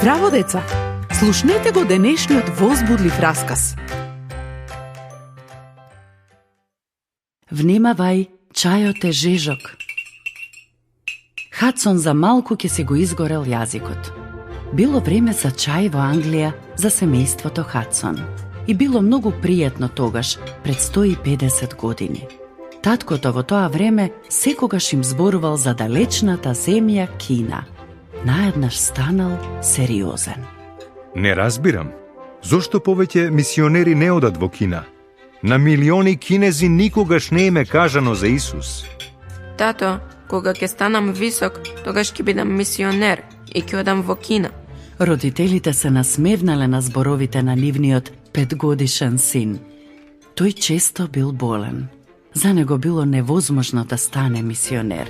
Здраво, деца! Слушнете го денешниот возбудлив расказ. Внимавај, чајот е жежок. Хадсон за малку ќе се го изгорел јазикот. Било време за чај во Англија за семејството Хадсон. И било многу пријатно тогаш, пред 150 години. Таткото во тоа време секогаш им зборувал за далечната земја Кина. Наеднаш станал сериозен. Не разбирам. Зошто повеќе мисионери не одат во Кина? На милиони кинези никогаш не им е кажано за Исус. Тато, кога ќе станам висок, тогаш ќе бидам мисионер и ќе одам во Кина. Родителите се насмевнале на зборовите на нивниот 5-годишен син. Тој често бил болен. За него било невозможно да стане мисионер.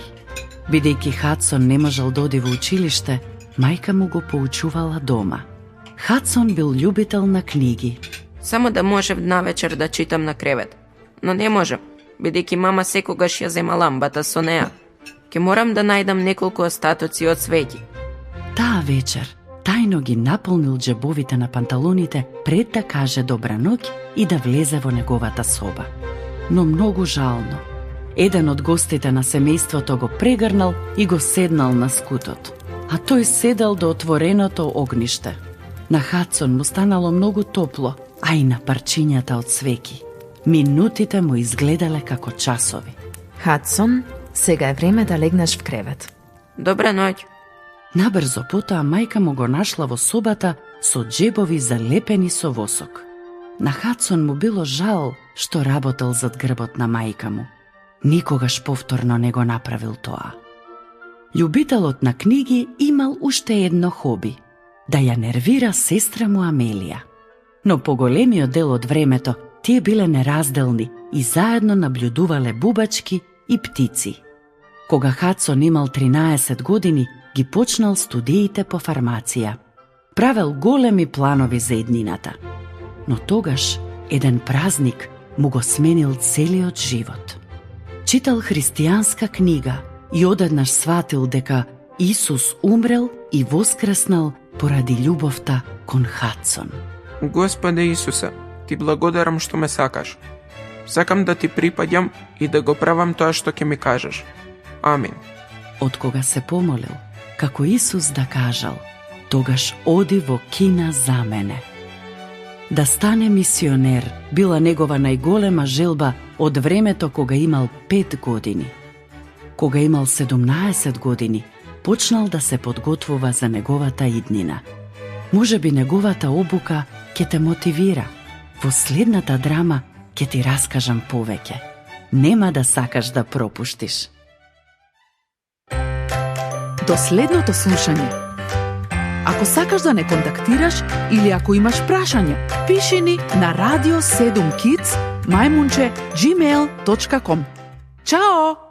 Бидејќи Хадсон не можел да оди во училиште, мајка му го поучувала дома. Хадсон бил љубител на книги. Само да можев навечер да читам на кревет. Но не можев, бидејќи мама секогаш ја зема ламбата со неа. Ке морам да најдам неколку остатоци од свети. Таа вечер тајно ги наполнил џебовите на панталоните пред да каже добра ноќ и да влезе во неговата соба. Но многу жално. Еден од гостите на семејството го прегрнал и го седнал на скутот, а тој седел до отвореното огниште. На Хадсон му станало многу топло, а и на парчињата од свеки. Минутите му изгледале како часови. Хадсон, сега е време да легнеш в кревет. Добра ноќ. Набрзо потоа мајка му го нашла во собата со џебови залепени со восок. На Хадсон му било жал што работел зад грбот на мајка му. Никогаш повторно не го направил тоа. Љубителот на книги имал уште едно хоби – да ја нервира сестра му Амелија. Но поголемиот дел од времето тие биле неразделни и заедно наблюдувале бубачки и птици. Кога Хадсон имал 13 години, ги почнал студиите по фармација. Правел големи планови за еднината. Но тогаш еден празник му го сменил целиот живот. Читал христијанска книга и одеднаш сватил дека Исус умрел и воскреснал поради љубовта кон Хадсон. Господе Исусе, ти благодарам што ме сакаш. Сакам да ти припаѓам и да го правам тоа што ќе ми кажеш. Амин. Од кога се помолил, како Исус да кажал, тогаш оди во Кина за мене. Да стане мисионер била негова најголема желба од времето кога имал 5 години. Кога имал 17 години, почнал да се подготвува за неговата иднина. Можеби неговата обука ќе те мотивира. Во следната драма ќе ти раскажам повеќе. Нема да сакаш да пропуштиш. До следното слушање. Ако сакаш да не контактираш или ако имаш прашање, пиши ни на radio7kids@gmail.com. Чао!